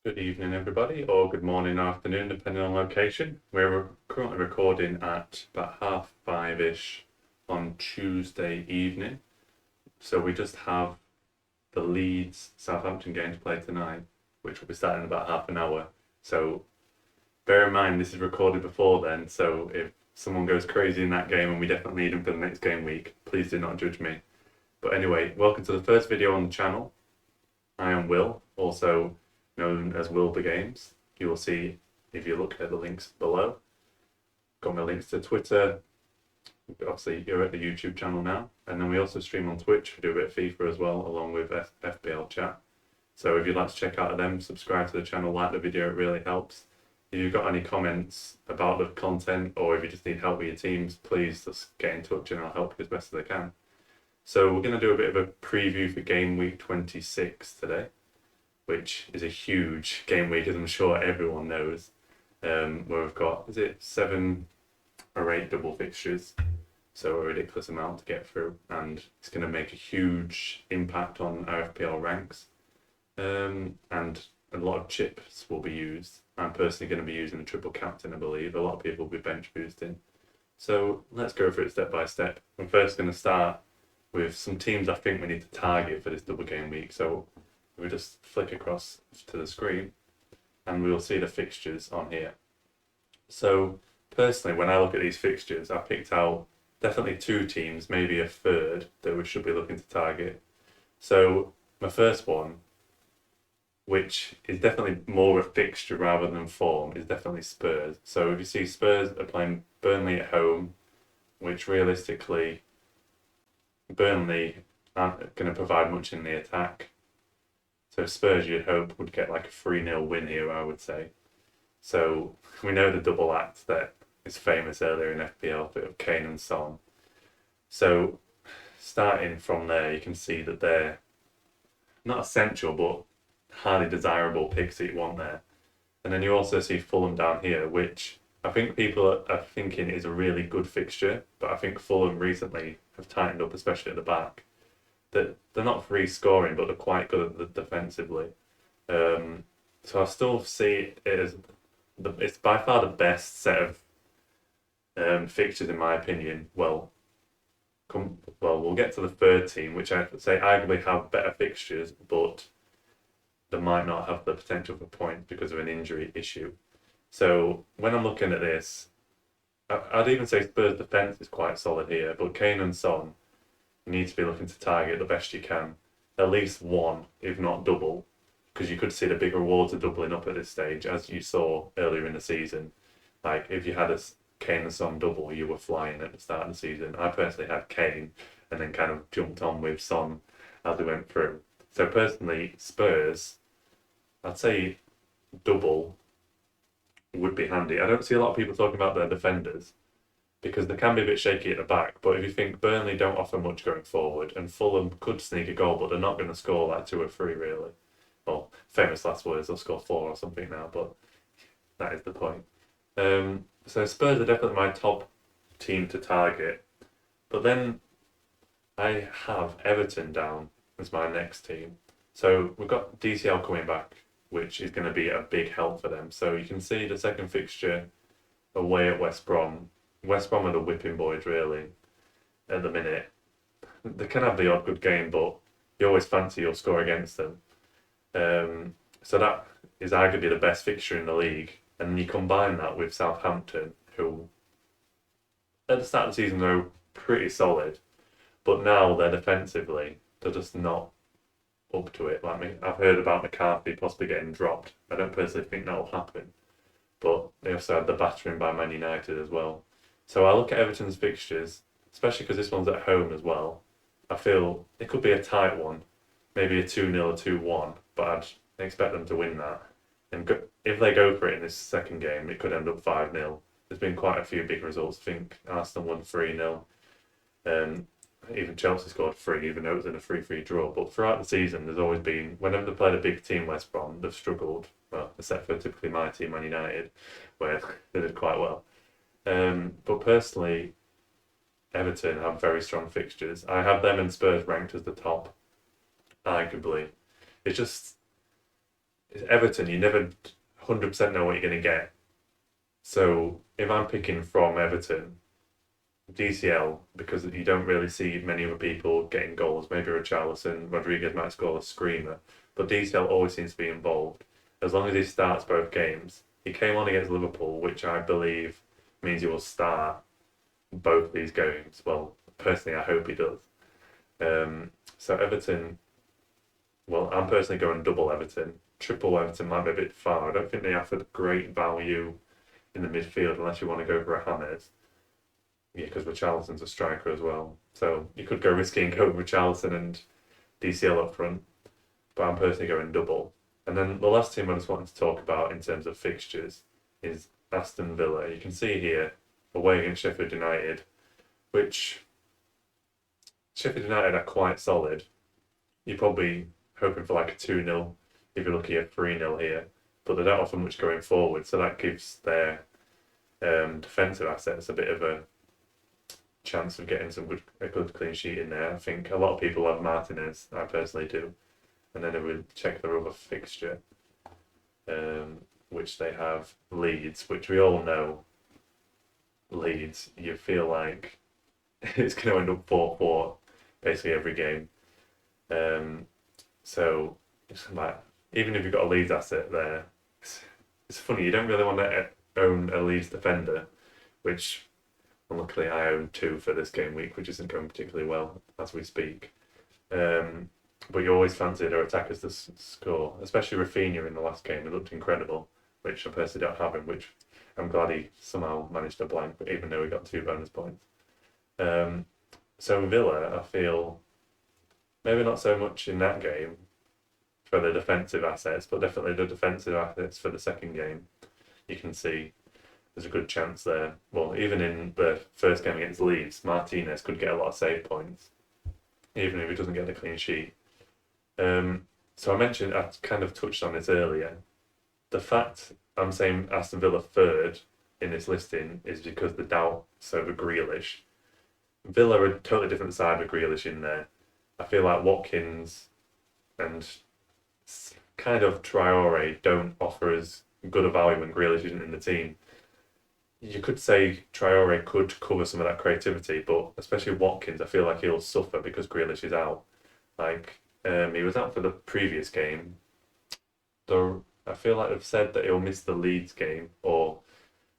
Good evening, everybody, or good morning, afternoon, depending on location. We're currently recording at about 5:30ish on Tuesday evening. So we just have the Leeds Southampton game to play tonight, which will be starting in about half an hour. So bear in mind this is recorded before then, so if someone goes crazy in that game and we definitely need them for the next game week, please do not judge me. But anyway, welcome to the first video on the channel. I am Will, also known as Wilbur Games. You will see if you look at the links below. Got my links to Twitter. Obviously, you're at the YouTube channel now, and then we also stream on Twitch. We do a bit of FIFA as well, along with FPL chat. So if you'd like to check out them, subscribe to the channel, like the video, it really helps. If you've got any comments about the content, or if you just need help with your teams, please just get in touch and I'll help you as best as I can. So we're going to do a bit of a preview for Gameweek 26 today, which is a huge game week, as I'm sure everyone knows, where we've got, is it 7 or 8 double fixtures? So a ridiculous amount to get through, and it's going to make a huge impact on our FPL ranks. And a lot of chips will be used. I'm personally going to be using the triple captain, I believe. A lot of people will be bench boosting. So let's go through it step by step. I'm first going to start with some teams I think we need to target for this double game week. So we just flick across to the screen and we'll see the fixtures on here. So personally, when I look at these fixtures, I picked out definitely 2 teams, maybe a third, that we should be looking to target. So my first one, which is definitely more a fixture rather than form, is definitely Spurs. So if you see Spurs are playing Burnley at home, which realistically, Burnley aren't going to provide much in the attack. So Spurs, you'd hope, would get like a 3-0 win here, I would say. So we know the double act that is famous earlier in FPL of Kane and Son. So starting from there, you can see that they're not essential, but highly desirable picks that you want there. And then you also see Fulham down here, which I think people are thinking is a really good fixture, but I think Fulham recently have tightened up, especially at the back. That they're not free scoring, but they're quite good at the defensively. So I still see it as it's by far the best set of fixtures in my opinion. Well, we'll get to the third team, which I say arguably have better fixtures, but they might not have the potential for points because of an injury issue. So when I'm looking at this, I'd even say Spurs' defence is quite solid here, but Kane and Son, you need to be looking to target the best you can. At least one, if not double, because you could see the big rewards are doubling up at this stage, as you saw earlier in the season. Like, if you had a Kane and Son double, you were flying at the start of the season. I personally had Kane and then kind of jumped on with Son as we went through. So personally, Spurs, I'd say double would be handy. I don't see a lot of people talking about their defenders because they can be a bit shaky at the back. But if you think Burnley don't offer much going forward and Fulham could sneak a goal, but they're not going to score like 2 or 3 really. Well, famous last words, they'll score 4 or something now, but that is the point. So Spurs are definitely my top team to target. But then I have Everton down as my next team. So we've got DCL coming back, which is going to be a big help for them. So you can see the second fixture away at West Brom. West Brom are the whipping boys, really, at the minute. They can have the odd good game, but you always fancy you'll score against them. So that is arguably the best fixture in the league. And then you combine that with Southampton, who at the start of the season they're pretty solid, but now they're defensively, they're just not up to it. Like me, I've heard about McCarthy possibly getting dropped. I don't personally think that will happen, but they also had the battering by Man United as well. So I look at Everton's fixtures, especially because this one's at home as well. I feel it could be a tight one, maybe a 2-0 or 2-1, but I'd expect them to win that. And if they go for it in this second game, it could end up 5-0. There's been quite a few big results. I think Arsenal won 3-0. Even Chelsea scored 3, even though it was in a 3-3 draw. But throughout the season, there's always been, whenever they played a big team, West Brom, they've struggled. Well, except for typically my team, Man United, where they did quite well. But personally, Everton have very strong fixtures. I have them and Spurs ranked as the top, arguably. It's just it's Everton. You never 100% know what you're going to get. So if I'm picking from Everton, DCL, because you don't really see many other people getting goals. Maybe Richarlison, Rodriguez might score a screamer, but DCL always seems to be involved. As long as he starts both games, he came on against Liverpool, which I believe means he will start both these games. Well, personally, I hope he does. So Everton, well, I'm personally going double Everton. Triple Everton might be a bit far. I don't think they offered great value in the midfield unless you want to go for a James. Yeah, because Richarlison's a striker as well. So you could go risky and go with Richarlison and DCL up front. But I'm personally going double. And then the last team I just wanted to talk about in terms of fixtures is Aston Villa. You can see here, away against Sheffield United, which Sheffield United are quite solid. You're probably hoping for like a 2-0 if you're looking at 3-0 here. But they don't offer much going forward. So that gives their defensive assets a bit of a chance of getting a good clean sheet in there. I think a lot of people have Martinez. I personally do. And then if we check their other fixture, which they have Leeds, which we all know Leeds, you feel like it's going to end up 4-4 basically every game. So it's like, even if you've got a Leeds asset there, it's funny, you don't really want to own a Leeds defender, which luckily I own 2 for this game week, which isn't going particularly well as we speak. But you always fancy their attackers to score, especially Rafinha in the last game. It looked incredible, which I personally don't have him, which I'm glad he somehow managed to blank, even though he got 2 bonus points. So Villa, I feel, maybe not so much in that game for the defensive assets, but definitely the defensive assets for the second game. You can see there's a good chance there. Well, even in the first game against Leeds, Martinez could get a lot of save points, even if he doesn't get a clean sheet. So I kind of touched on this earlier. The fact I'm saying Aston Villa third in this listing is because the doubts over Grealish. Villa are a totally different side with Grealish in there. I feel like Watkins and kind of Traore don't offer as good a value when Grealish isn't in the team. You could say Traore could cover some of that creativity, but especially Watkins, I feel like he'll suffer because Grealish is out. Like, he was out for the previous game. Though I feel like they've said that he'll miss the Leeds game, or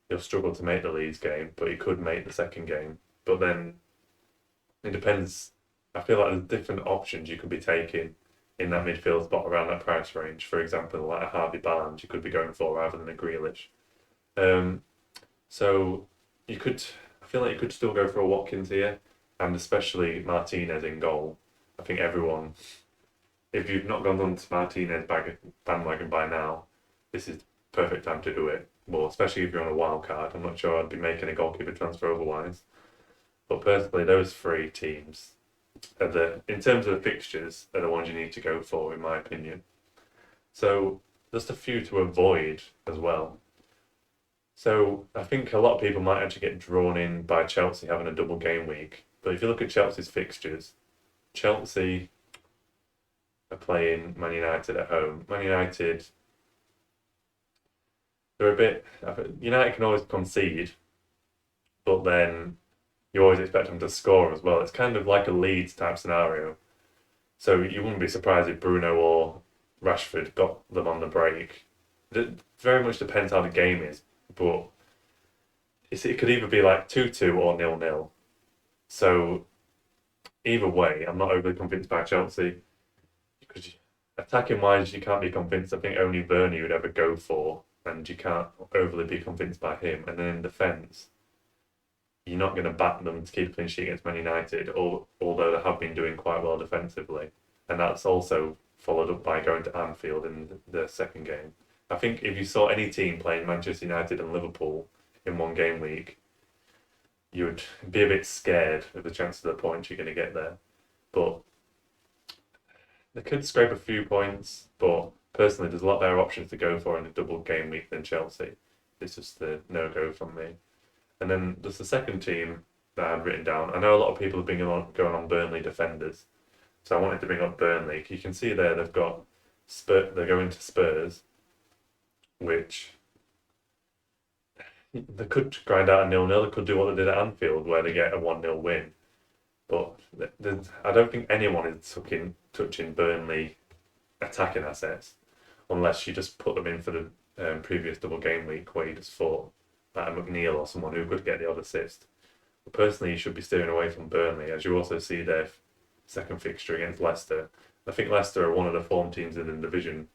he'll struggle to make the Leeds game, but he could make the second game. But then it depends. I feel like there's different options you could be taking in that midfield spot around that price range. For example, like a Harvey Barnes, you could be going for rather than a Grealish. So I feel like you could still go for a Watkins here, and especially Martinez in goal. I think everyone, if you've not gone on to Martinez bandwagon by now, this is the perfect time to do it. Well, especially if you're on a wild card. I'm not sure I'd be making a goalkeeper transfer otherwise. But personally, those 3 teams, in terms of the fixtures, are the ones you need to go for, in my opinion. So just a few to avoid as well. So I think a lot of people might actually get drawn in by Chelsea having a double game week. But if you look at Chelsea's fixtures, Chelsea are playing Man United at home. Man United, United can always concede, but then you always expect them to score as well. It's kind of like a Leeds type scenario. So you wouldn't be surprised if Bruno or Rashford got them on the break. It very much depends how the game is, but it could either be like 2-2 or 0-0. So either way, I'm not overly convinced by Chelsea. Because attacking wise, you can't be convinced. I think only Werner would ever go for, and you can't overly be convinced by him. And then in defence, you're not going to back them to keep a clean sheet against Man United, although they have been doing quite well defensively. And that's also followed up by going to Anfield in the second game. I think if you saw any team playing Manchester United and Liverpool in one game week, you would be a bit scared of the chances of the points you're going to get there. But they could scrape a few points, but personally, there's a lot better options to go for in a double game week than Chelsea. It's just the no-go from me. And then there's the second team that I've written down. I know a lot of people have been going on Burnley Defenders, so I wanted to bring up Burnley. You can see there they've got They're going to Spurs, which they could grind out a 0-0. They could do what they did at Anfield, where they get a 1-0 win. But I don't think anyone is touching Burnley attacking assets unless you just put them in for the previous double game week where you just thought like a McNeil or someone who could get the odd assist. But personally, you should be steering away from Burnley, as you also see their second fixture against Leicester. I think Leicester are one of the form teams in the division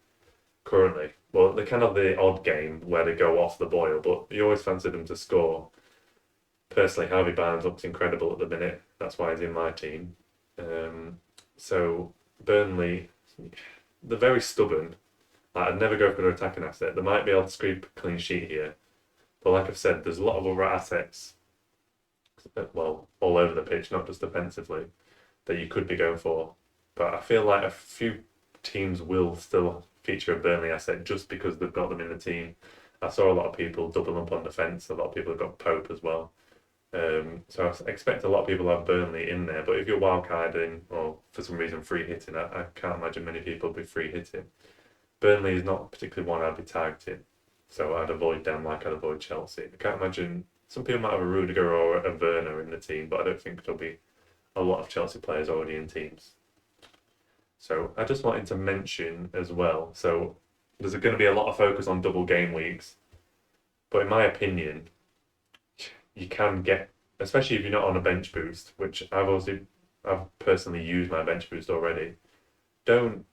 currently. Well, they're kind of the odd game where they go off the boil, but you always fancy them to score. Personally, Harvey Barnes looks incredible at the minute. That's why he's in my team. So Burnley, they're very stubborn. Like, I'd never go for their attacking asset. They might be able to scrape a clean sheet here. But like I've said, there's a lot of other assets, well, all over the pitch, not just defensively, that you could be going for. But I feel like a few teams will still feature a Burnley asset just because they've got them in the team. I saw a lot of people double up on defence. A lot of people have got Pope as well. So I expect a lot of people have Burnley in there. But if you're wildcarding or for some reason free hitting, I can't imagine many people will be free hitting. Burnley is not particularly one I'd be targeting. So I'd avoid them like I'd avoid Chelsea. I can't imagine, some people might have a Rudiger or a Werner in the team, but I don't think there'll be a lot of Chelsea players already in teams. So I just wanted to mention as well, so there's going to be a lot of focus on double game weeks, but in my opinion, you can get, especially if you're not on a bench boost, which I've personally used my bench boost already, don't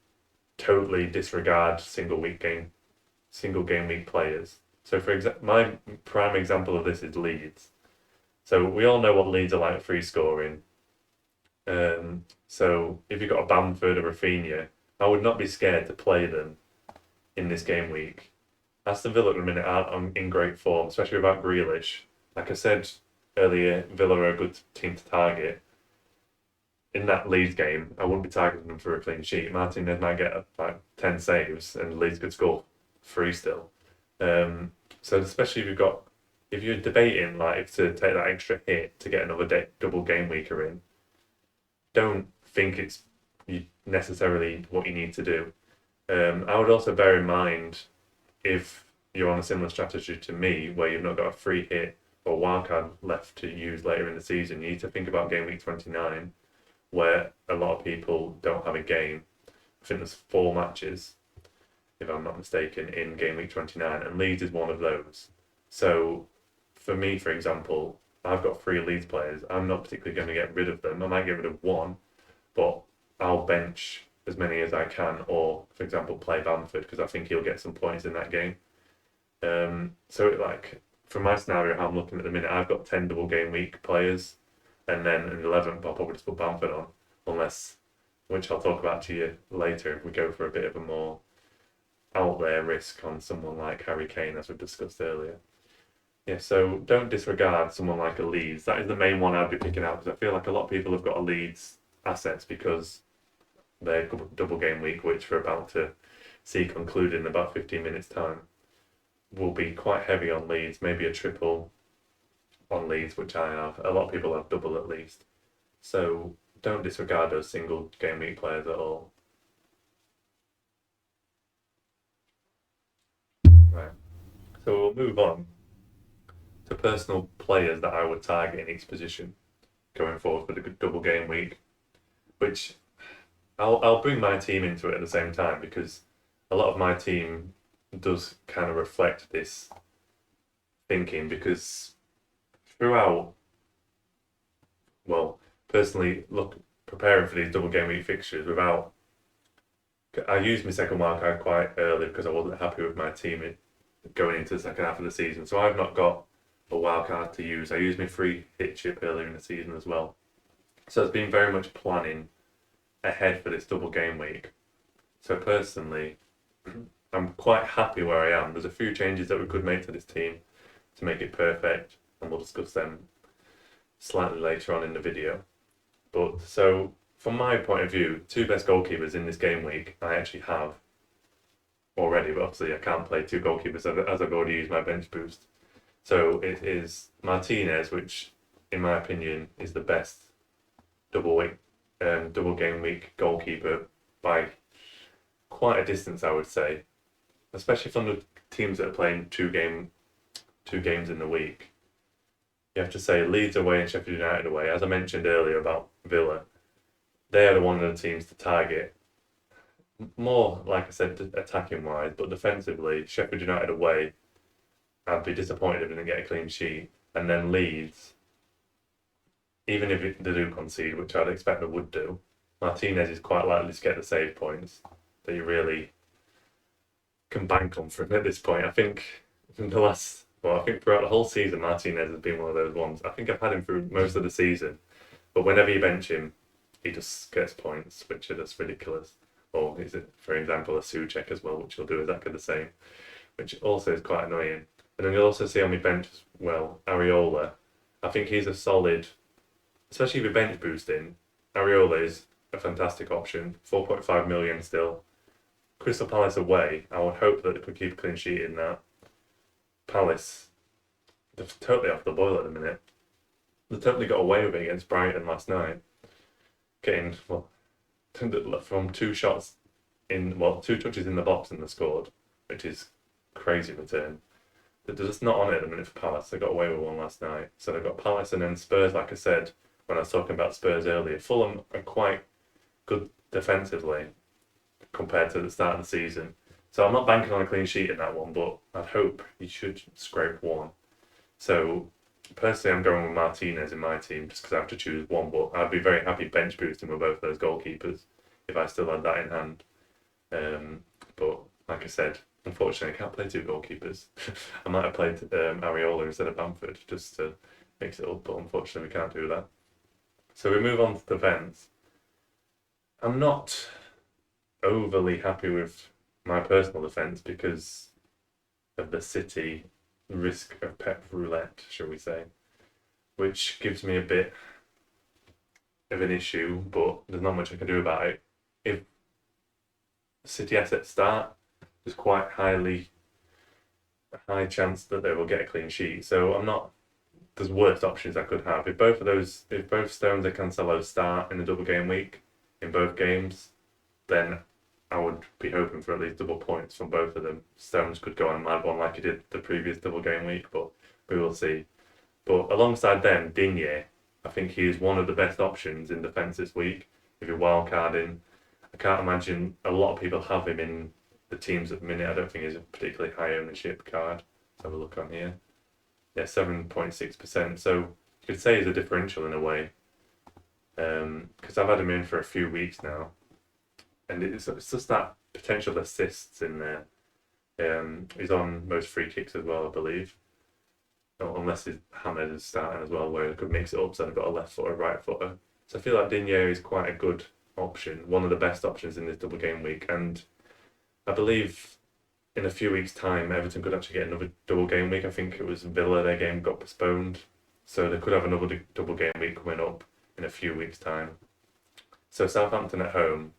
totally disregard single game week players. So for example, my prime example of this is Leeds. So we all know what Leeds are like free scoring. So if you've got a Bamford or Rafinha, I would not be scared to play them in this game week. Aston Villa at the minute aren't in great form, especially without Grealish. Like I said earlier, Villa are a good team to target. In that Leeds game, I wouldn't be targeting them for a clean sheet. Martinez might get like 10 saves and Leeds could score 3 still. So especially if you're debating like if to take that extra hit to get another double game weeker in, don't think it's necessarily what you need to do. I would also bear in mind if you're on a similar strategy to me where you've not got a free hit or wildcard left to use later in the season, you need to think about game week 29 where a lot of people don't have a game. I think there's 4 matches, if I'm not mistaken, in game week 29, and Leeds is one of those. So for me, for example, I've got 3 Leeds players. I'm not particularly going to get rid of them. I might get rid of 1, but I'll bench as many as I can, or for example, play Bamford because I think he'll get some points in that game. Like for my scenario, how I'm looking at the minute, I've got 10 double game week players, and then in 11th, I'll probably just put Bamford on, which I'll talk about to you later if we go for a bit of a more out there risk on someone like Harry Kane, as we discussed earlier. Yeah, so don't disregard someone like a Leeds. That is the main one I'd be picking out because I feel like a lot of people have got a Leeds assets because their double game week, which we're about to see conclude in about 15 minutes time, will be quite heavy on Leeds, maybe a triple on Leeds, which I have. A lot of people have double at least. So don't disregard those single game week players at all. Right. So we'll move on to personal players that I would target in each position going forward for the double game week, which I'll bring my team into it at the same time because a lot of my team does kind of reflect this thinking because throughout, well, personally, preparing for these double game week fixtures I used my second wildcard quite early because I wasn't happy with my team going into the second half of the season. So I've not got a wildcard to use. I used my free hit chip earlier in the season as well. So it's been very much planning ahead for this double game week. So personally, I'm quite happy where I am. There's a few changes that we could make to this team to make it perfect, and we'll discuss them slightly later on in the video. But so from my point of view, 2 best goalkeepers in this game week I actually have already, but obviously I can't play 2 goalkeepers as I've already used my bench boost. So it is Martinez, which in my opinion is the best double game week goalkeeper by quite a distance, I would say, especially from the teams that are playing two games in the week. You have to say Leeds away and Sheffield United away. As I mentioned earlier about Villa, they are one of the teams to target. More, like I said, attacking wise, but defensively, Sheffield United away, I'd be disappointed if they didn't get a clean sheet. And then Leeds, even if they do concede, which I'd expect they would do, Martinez is quite likely to get the save points that you really can bank on for him at this point. I think I think throughout the whole season, Martinez has been one of those ones. I think I've had him through most of the season, but whenever you bench him, he just gets points, which are just ridiculous. Or is it, for example, a Souček as well, which will do exactly the same, which also is quite annoying. And then you'll also see on my bench as well, Areola. I think he's a solid, especially if you're bench boosting. Areola is a fantastic option. 4.5 million still. Crystal Palace away, I would hope that they could keep a clean sheet in that. Palace, they're totally off the boil at the minute. They totally got away with it against Brighton last night. Getting, from two touches in the box and they scored, which is crazy return. They're just not on it at the minute for Palace. They got away with one last night. So they've got Palace and then Spurs, like I said when I was talking about Spurs earlier. Fulham are quite good defensively compared to the start of the season. So I'm not banking on a clean sheet in that one, but I'd hope he should scrape one. So personally, I'm going with Martinez in my team just because I have to choose one, but I'd be very happy bench boosting with both those goalkeepers if I still had that in hand. But like I said, unfortunately, I can't play two goalkeepers. I might have played Areola instead of Bamford just to mix it up, but unfortunately, we can't do that. So we move on to defence. I'm not overly happy with my personal defence because of the City risk of Pep roulette, shall we say, which gives me a bit of an issue, but there's not much I can do about it. If City assets start, there's quite a high chance that they will get a clean sheet. So there's worse options I could have. If both Stones and Cancelo start in the double game week in both games, then I would be hoping for at least double points from both of them. Stones could go on a mad one like he did the previous double game week, but we will see. But alongside them, Digne, I think he is one of the best options in defence this week. If you're wildcarding, I can't imagine a lot of people have him in the teams at the minute. I don't think he's a particularly high ownership card. Let's have a look on here. Yeah, 7.6%. So you could say he's a differential in a way. Because I've had him in for a few weeks now. And it's just that potential assists in there. He's on most free kicks as well, I believe. Unless Hamed is starting as well, where he could mix it up, so I've got a left footer, right footer. So I feel like Digne is quite a good option, one of the best options in this double game week. And I believe in a few weeks' time, Everton could actually get another double game week. I think it was Villa, their game got postponed. So they could have another double game week coming up in a few weeks' time. So Southampton at home,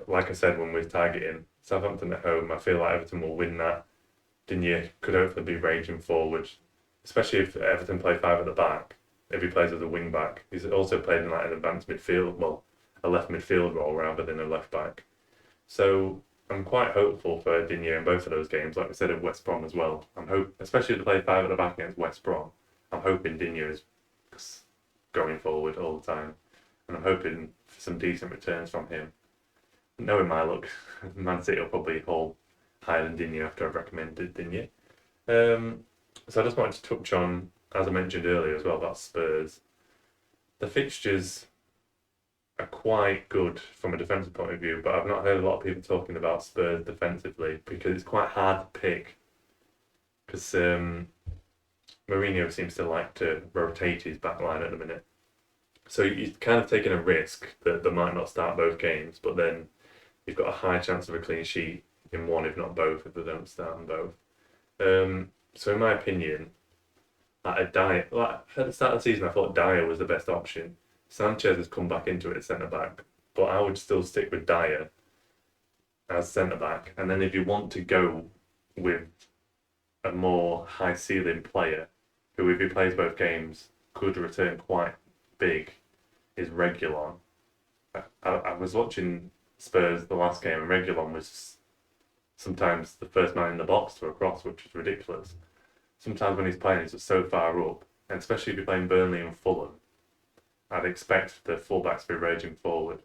like I said when we were targeting, Southampton at home, I feel like Everton will win that. Digne could hopefully be raging forward, especially if Everton play five at the back. If he plays as a wing back, he's also played in like an advanced midfield, a left midfield role rather than a left back. So I'm quite hopeful for Digne in both of those games. Like I said, at West Brom as well. Especially if they play five at the back against West Brom. I'm hoping Digne is going forward all the time, and I'm hoping for some decent returns from him. Knowing my luck, Man City will probably haul higher than Digne after I've recommended Digne. So I just wanted to touch on, as I mentioned earlier as well, about Spurs. The fixtures are quite good from a defensive point of view, but I've not heard a lot of people talking about Spurs defensively because it's quite hard to pick. Because Mourinho seems to like to rotate his back line at the minute. So you're kind of taking a risk that they might not start both games, but then you've got a high chance of a clean sheet in one, if not both, if they don't start in both. So in my opinion, at the start of the season, I thought Dyer was the best option. Sanchez has come back into it at centre-back, but I would still stick with Dyer as centre-back. And then if you want to go with a more high-ceiling player, who if he plays both games, could return quite big, is Reguilon. I was watching Spurs the last game, and Reguilon was sometimes the first man in the box to a cross, which is ridiculous. Sometimes when he's playing, he's just so far up, and especially if you're playing Burnley and Fulham, I'd expect the fullbacks to be raging forward.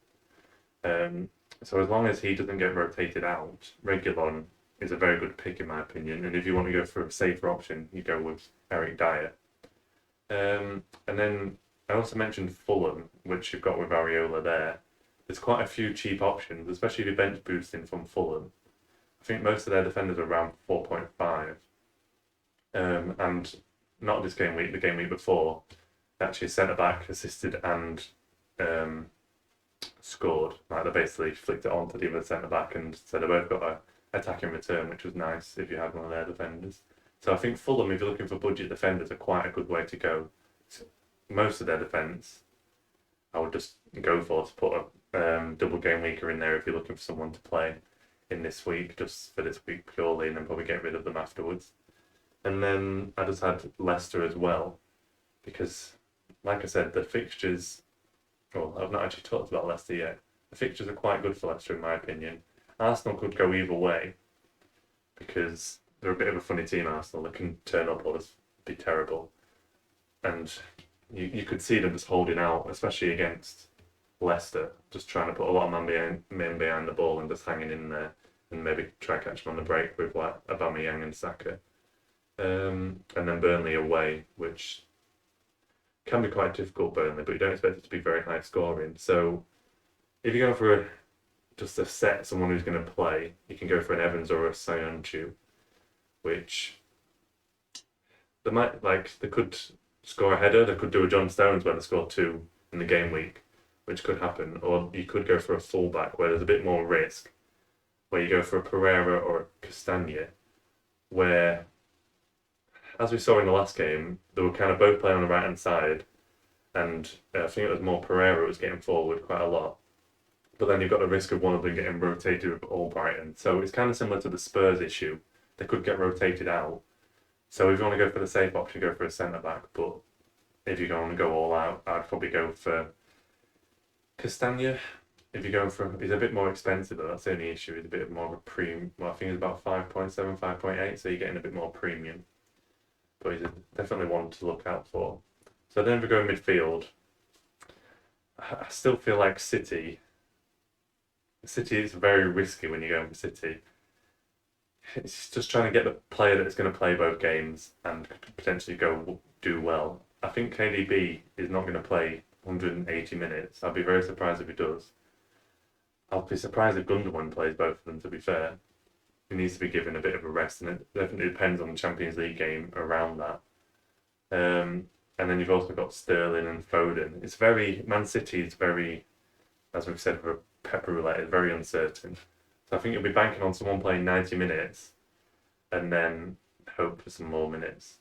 So as long as he doesn't get rotated out, Reguilon is a very good pick in my opinion. And if you want to go for a safer option, you go with Eric Dyer. And then I also mentioned Fulham, which you've got with Areola there. There's quite a few cheap options, especially if you're bench boosting from Fulham. I think most of their defenders are around 4.5. And not this game week, the game week before, actually centre back assisted and scored. Like they basically flicked it on to the other centre back, and so they both got a attack in return, which was nice if you had one of their defenders. So I think Fulham, if you're looking for budget defenders, are quite a good way to go. So most of their defence, I would just go for to put a double game weeker in there if you're looking for someone to play in this week, just for this week purely, and then probably get rid of them afterwards. And then I just had Leicester as well, because, like I said, the fixtures. Well, I've not actually talked about Leicester yet. The fixtures are quite good for Leicester, in my opinion. Arsenal could go either way, because they're a bit of a funny team, Arsenal. They can turn up or just be terrible. And you could see them just holding out, especially against Leicester, just trying to put a lot of men behind the ball and just hanging in there, and maybe try to catch them on the break with like Aubameyang and Saka. And then Burnley away, which can be quite difficult, Burnley, but you don't expect it to be very high scoring. So if you go for just a set someone who's going to play, you can go for an Evans or a Sionchu, which they could score a header, they could do a John Stones where they score 2 in the game week, which could happen, or you could go for a fullback where there's a bit more risk, where you go for a Pereira or a Castagna, where, as we saw in the last game, they were kind of both playing on the right hand side, and I think it was more Pereira was getting forward quite a lot. But then you've got the risk of one of them getting rotated with Albrighton. So it's kind of similar to the Spurs issue. They could get rotated out. So if you want to go for the safe option, go for a centre back. But if you're going to go all out, I'd probably go for Castagna. If you're going for, he's a bit more expensive, though. That's the only issue. He's a bit more of a premium. Well, I think it's about 5.7, 5.8. So you're getting a bit more premium. But he's definitely one to look out for. So then if we go midfield, I still feel like City is very risky when you're going for City. It's just trying to get the player that's going to play both games and potentially go do well. I think KDB is not going to play 180 minutes. I'd be very surprised if he does. I'll be surprised if Gundogan plays both of them, to be fair. He needs to be given a bit of a rest, and it definitely depends on the Champions League game around that. And then you've also got Sterling and Foden. It's very, Man City is very, as we've said, for Pepper Roulette, is very uncertain. So I think you'll be banking on someone playing 90 minutes and then hope for some more minutes.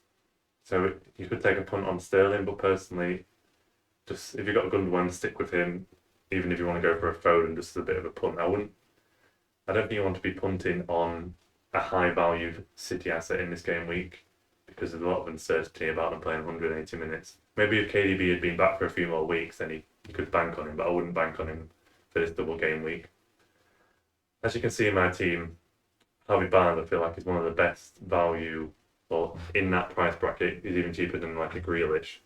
So you could take a punt on Sterling, but personally, just if you've got Gundogan, stick with him. Even if you want to go for a Foden, just a bit of a punt. I don't think you want to be punting on a high-valued City asset in this game week, because there's a lot of uncertainty about them playing 180 minutes. Maybe if KDB had been back for a few more weeks, then you could bank on him, but I wouldn't bank on him for this double game week. As you can see in my team, Harvey Barnes, I feel like, is one of the best value, or in that price bracket, he's even cheaper than like a Grealish.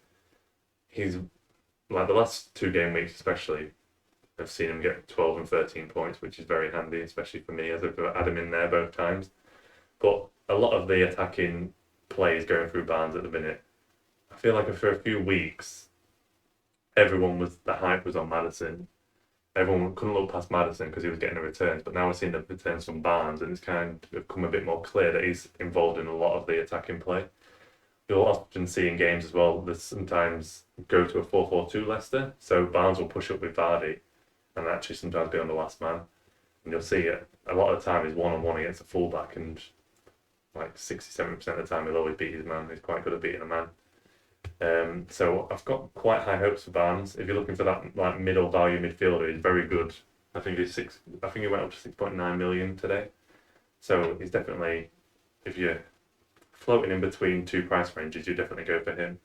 He's, like the last 2 game weeks especially, I've seen him get 12 and 13 points, which is very handy, especially for me, as I've had him in there both times. But a lot of the attacking plays going through Barnes at the minute, I feel like for a few weeks, the hype was on Maddison. Everyone couldn't look past Maddison because he was getting the returns, but now we're seeing the returns from Barnes, and it's kind of become a bit more clear that he's involved in a lot of the attacking play. You'll often see in games as well that sometimes go to a 4-4-2 Leicester, so Barnes will push up with Vardy and actually sometimes be on the last man. And you'll see it a lot of the time he's one-on-one against a fullback, and like 60-70% of the time he'll always beat his man. He's quite good at beating a man. So I've got quite high hopes for Barnes. If you're looking for that like middle value midfielder, he's very good. I think he went up to 6.9 million today. So he's definitely, if you're floating in between 2 price ranges, you definitely go for him.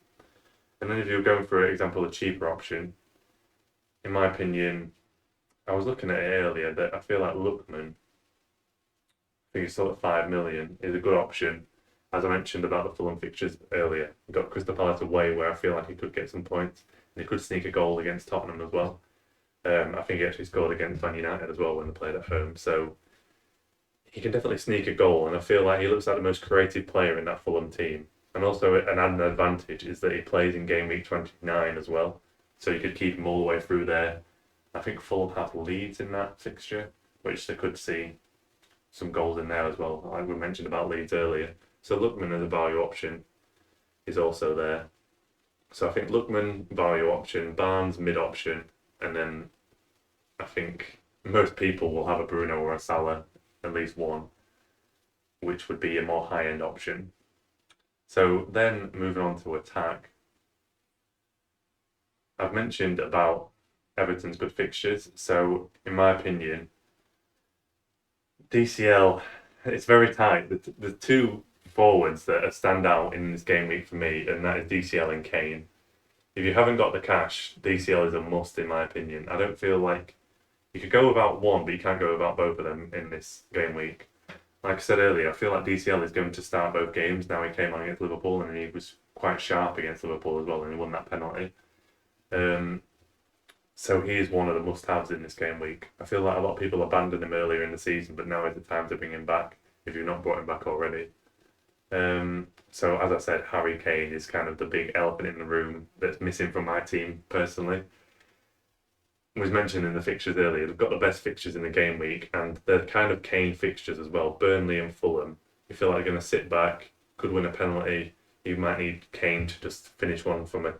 And then if you're going for example a cheaper option, in my opinion, I was looking at it earlier that I feel like Lookman, I think he's still at 5 million, is a good option. As I mentioned about the Fulham fixtures earlier, we've got Crystal Palace away where I feel like he could get some points and he could sneak a goal against Tottenham as well. I think he actually scored against Man United as well when they played at home. So he can definitely sneak a goal, and I feel like he looks like the most creative player in that Fulham team. And also, an added advantage is that he plays in game week 29 as well. So you could keep him all the way through there. I think Fulham have Leeds in that fixture, which they could see some goals in there as well, like we mentioned about Leeds earlier. So Lookman as a value option is also there. So I think Lookman, value option, Barnes, mid option, and then I think most people will have a Bruno or a Salah, at least one, which would be a more high end option. So then moving on to attack, I've mentioned about Everton's good fixtures. So in my opinion, DCL, it's very tight. The two forwards that stand out in this game week for me, and that is DCL and Kane. If you haven't got the cash, DCL is a must in my opinion. I don't feel like you could go without one, but you can't go without both of them in this game week. Like I said earlier, I feel like DCL is going to start both games. Now he came on against Liverpool and he was quite sharp against Liverpool as well, and he won that penalty. Um, so he is one of the must-haves in this game week. I feel like a lot of people abandoned him earlier in the season, but now is the time to bring him back if you've not brought him back already. So as I said, Harry Kane is kind of the big elephant in the room that's missing from my team personally. It was mentioned in the fixtures earlier. They've got the best fixtures in the game week, and they're kind of Kane fixtures as well. Burnley and Fulham. You feel like they're going to sit back, could win a penalty. You might need Kane to just finish one from a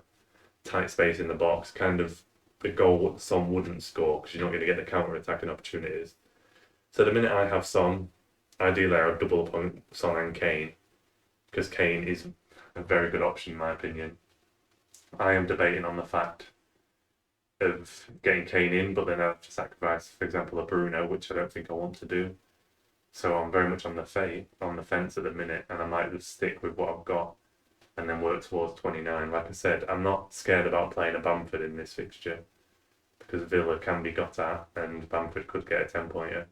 tight space in the box, kind of the goal that Son wouldn't score because you're not going to get the counter attacking opportunities. So the minute I have Son, ideally I would double up on Son and Kane because Kane is a very good option in my opinion. I am debating on the fact of getting Kane in, but then I have to sacrifice, for example, a Bruno, which I don't think I want to do. So I'm very much on the fence at the minute, and I might just stick with what I've got and then work towards 29. Like I said, I'm not scared about playing a Bamford in this fixture because Villa can be got at, and Bamford could get a 10-pointer.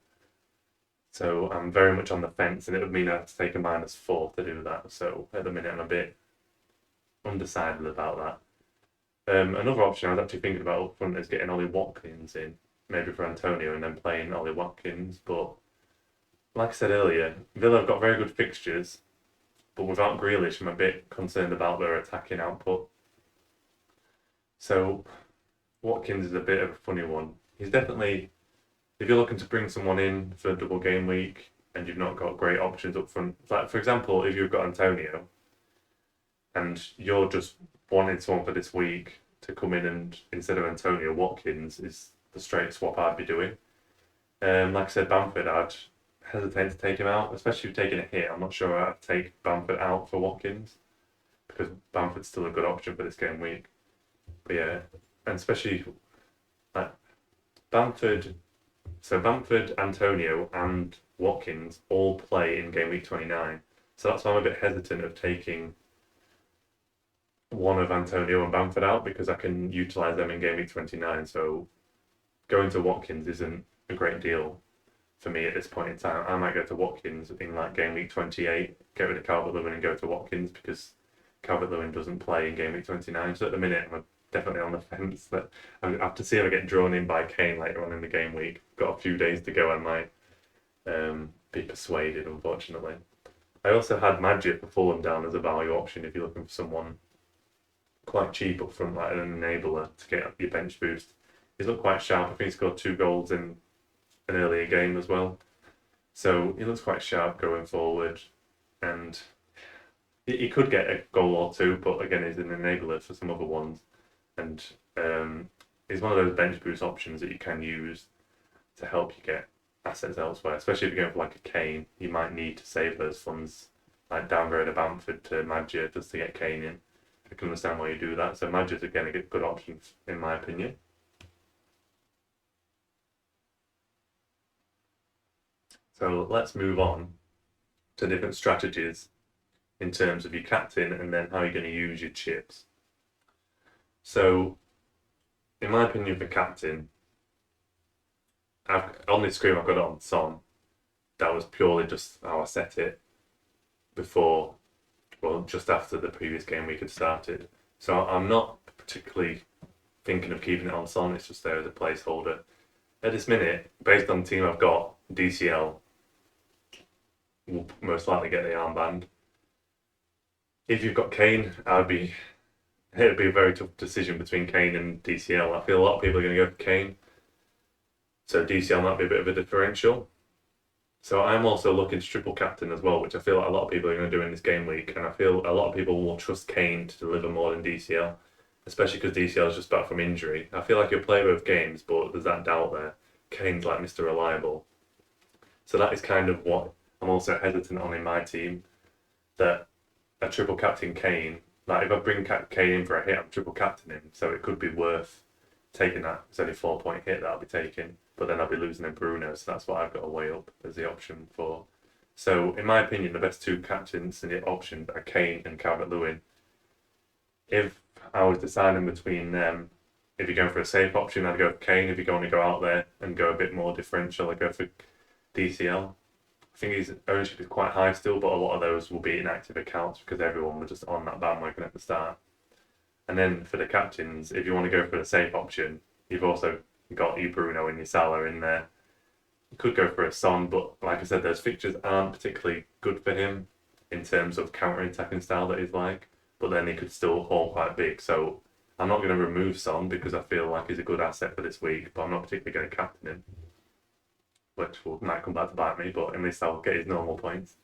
So I'm very much on the fence, and it would mean I have to take a -4 to do that. So at the minute, I'm a bit undecided about that. Another option I was actually thinking about up front is getting Ollie Watkins in, maybe for Antonio, and then playing Ollie Watkins. But like I said earlier, Villa have got very good fixtures, but without Grealish, I'm a bit concerned about their attacking output. So Watkins is a bit of a funny one. He's definitely, if you're looking to bring someone in for a double game week and you've not got great options up front, like for example, if you've got Antonio and you're just wanting someone for this week to come in and instead of Antonio, Watkins is the straight swap I'd be doing. Like I said, Bamford, I'd hesitate to take him out, especially if taking a hit. I'm not sure I'd take Bamford out for Watkins because Bamford's still a good option for this game week. But yeah, and especially like Bamford. So Bamford, Antonio, and Watkins all play in game week 29. So that's why I'm a bit hesitant of taking one of Antonio and Bamford out because I can utilise them in game week 29. So going to Watkins isn't a great deal for me at this point in time. I might go to Watkins in like game week 28, get rid of Calvert-Lewin and go to Watkins because Calvert-Lewin doesn't play in game week 29. So at the minute, I'm definitely on the fence. That I have to see if I get drawn in by Kane later on in the game week. Got a few days to go. I might be persuaded, unfortunately. I also had Magic for Fulham down as a value option if you're looking for someone quite cheap up front, like an enabler to get your bench boost. He's looked quite sharp. I think he scored 2 goals in an earlier game as well. So he looks quite sharp going forward. And he could get a goal or two, but again, he's an enabler for some other ones. And he's one of those bench boost options that you can use to help you get assets elsewhere, especially if you're going for like a Kane. You might need to save those funds, like downgrade a Bamford to Magia just to get Kane in. I can understand why you do that. So Magia's again a good option in my opinion. So let's move on to different strategies in terms of your captain and then how you're going to use your chips. So, in my opinion, for captain, On the screen I've got it on Son. That was purely just how I set it before, well, just after the previous game week had started. So I'm not particularly thinking of keeping it on Son. It's just there as a placeholder. At this minute, based on the team I've got, DCL will most likely get the armband. If you've got Kane, it'd be a very tough decision between Kane and DCL. I feel a lot of people are going to go for Kane, so DCL might be a bit of a differential. So I'm also looking to triple captain as well, which I feel like a lot of people are going to do in this game week, and I feel a lot of people will trust Kane to deliver more than DCL, especially because DCL is just back from injury. I feel like he'll play both games, but there's that doubt there. Kane's like Mr. Reliable. So that is kind of what I'm also hesitant on in my team, that a triple captain Kane, like if I bring Kane in for a hit, I'm triple captaining, so it could be worth taking that. It's only 4 point hit that I'll be taking, but then I'll be losing in Bruno, so that's what I've got to weigh up as the option for. So in my opinion, the best two captains in the option are Kane and Calvert-Lewin. If I was deciding between them, if you're going for a safe option, I'd go for Kane. If you're going to go out there and go a bit more differential, I'd go for DCL. I think his ownership is quite high still, but a lot of those will be inactive accounts because everyone was just on that bandwagon at the start. And then for the captains, if you want to go for the safe option, you've also got your Bruno and your Salah in there. You could go for a Son, but like I said, those fixtures aren't particularly good for him in terms of counter-attacking style that he's like, but then he could still haul quite big. So I'm not going to remove Son because I feel like he's a good asset for this week, but I'm not particularly going to captain him, which might come back to bite me, but at least I'll get his normal points.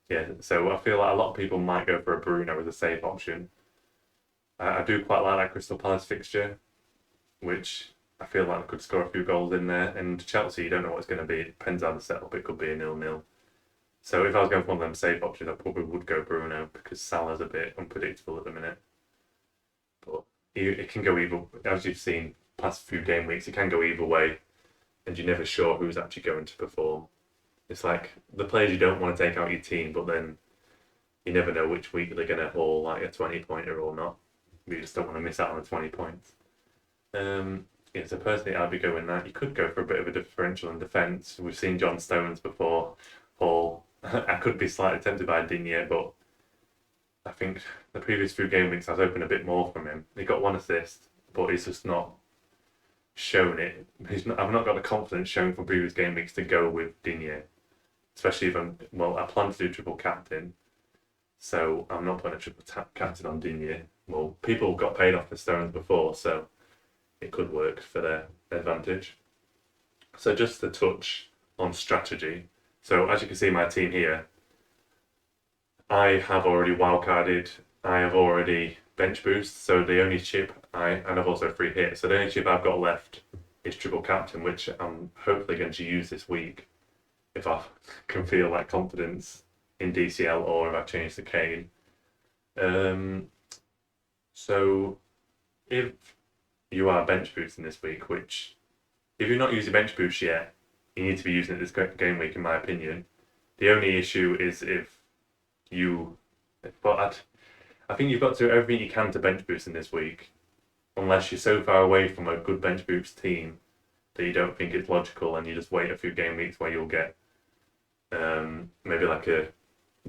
Yeah, so I feel like a lot of people might go for a Bruno as a safe option. I do quite like that Crystal Palace fixture, which I feel like I could score a few goals in there. And Chelsea, you don't know what it's going to be. It depends how the setup. It could be a 0-0. So if I was going for one of them safe options, I probably would go Bruno because Salah's a bit unpredictable at the minute. But it can go either, as you've seen past few game weeks, it can go either way, and you're never sure who's actually going to perform. It's like the players you don't want to take out your team, but then you never know which week they're going to haul like a 20-pointer or not. You just don't want to miss out on the 20 points. Yeah, so personally, I'd be going that. You could go for a bit of a differential in defence. We've seen John Stones before. Paul, I could be slightly tempted by Digne, but I think the previous few game weeks I was hoping a bit more from him. He got one assist, but he's just not shown it. I've not got the confidence shown from previous game weeks to go with Digne, especially if I plan to do triple captain, so I'm not putting a triple captain on Digne. Well, people got paid off for Stones before, so it could work for their advantage. So just to touch on strategy. So as you can see, my team here, I have already wildcarded. I have already bench boost. So the only chip and I've also free hit. So the only chip I've got left is triple captain, which I'm hopefully going to use this week if I can feel that confidence in DCL or if I change to Kane. So if you are bench boosting this week, which if you're not using bench boost yet, you need to be using it this game week, in my opinion. The only issue is I think you've got to do everything you can to bench boost in this week, unless you're so far away from a good bench boost team that you don't think it's logical and you just wait a few game weeks where you'll get maybe like a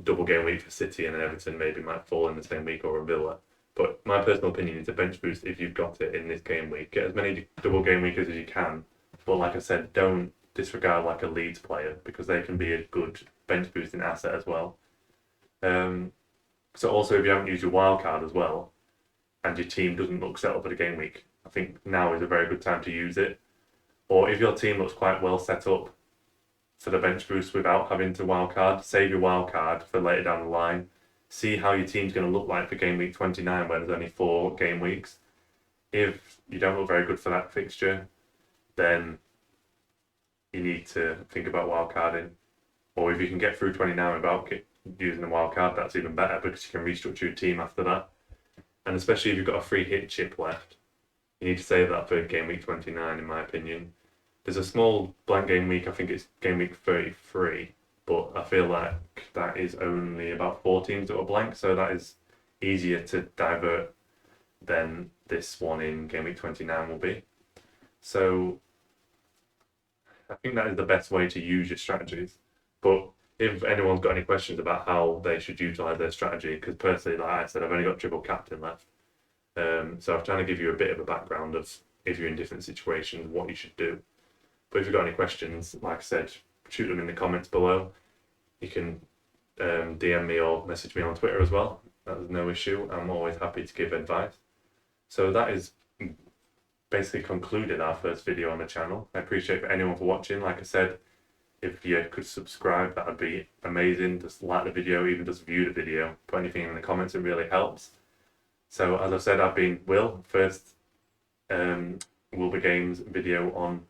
double game week for City and then Everton maybe might fall in the same week, or a Villa. But my personal opinion is a bench boost if you've got it in this game week. Get as many double game weekers as you can. But like I said, don't disregard like a Leeds player because they can be a good bench boosting asset as well. So also if you haven't used your wild card as well and your team doesn't look set up for the game week, I think now is a very good time to use it. Or if your team looks quite well set up for the bench boost without having to wild card, save your wild card for later down the line. See how your team's going to look like for game week 29 where there's only 4 game weeks. If you don't look very good for that fixture, then you need to think about wildcarding. Or if you can get through 29 without using the wildcard, that's even better because you can restructure your team after that. And especially if you've got a free hit chip left, you need to save that for game week 29, in my opinion. There's a small blank game week, I think it's game week 33. But I feel like that is only about 4 teams that are blank, so that is easier to divert than this one in game week 29 will be. So I think that is the best way to use your strategies. But if anyone's got any questions about how they should utilize their strategy, because personally, like I said, I've only got triple captain left. So I'm trying to give you a bit of a background of if you're in different situations, what you should do. But if you've got any questions, like I said, shoot them in the comments below. You can DM me or message me on Twitter as well. That's no issue. I'm always happy to give advice. So that is basically concluded our first video on the channel. I appreciate anyone for watching. Like I said, if you could subscribe, that would be amazing. Just like the video, even just view the video. Put anything in the comments, it really helps. So as I said, I've been Will. First Will Be Games video on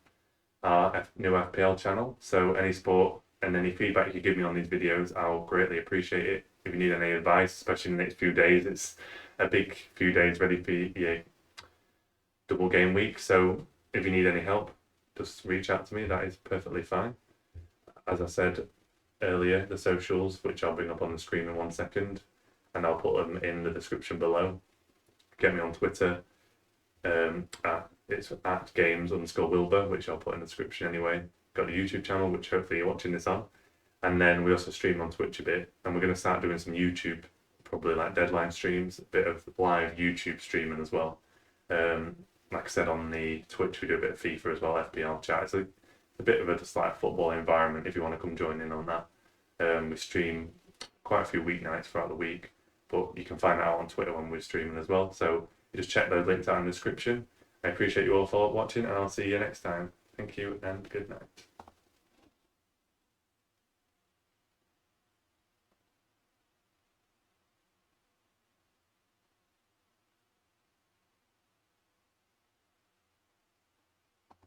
our new FPL channel. So any support and any feedback you can give me on these videos, I'll greatly appreciate it. If you need any advice, especially in the next few days, it's a big few days ready for your double game week. So if you need any help, just reach out to me. That is perfectly fine. As I said earlier, the socials, which I'll bring up on the screen in 1 second, and I'll put them in the description below. Get me on Twitter. It's at games_Wilbur, which I'll put in the description anyway. Got the YouTube channel, which hopefully you're watching this on. And then we also stream on Twitch a bit, and we're going to start doing some YouTube, probably like deadline streams, a bit of live YouTube streaming as well. Like I said, on the Twitch, we do a bit of FIFA as well, FPL chat. It's a bit of a just like football environment if you want to come join in on that. We stream quite a few weeknights throughout the week, but you can find that out on Twitter when we're streaming as well. So you just check those links out in the description. I appreciate you all for watching, and I'll see you next time. Thank you and good night.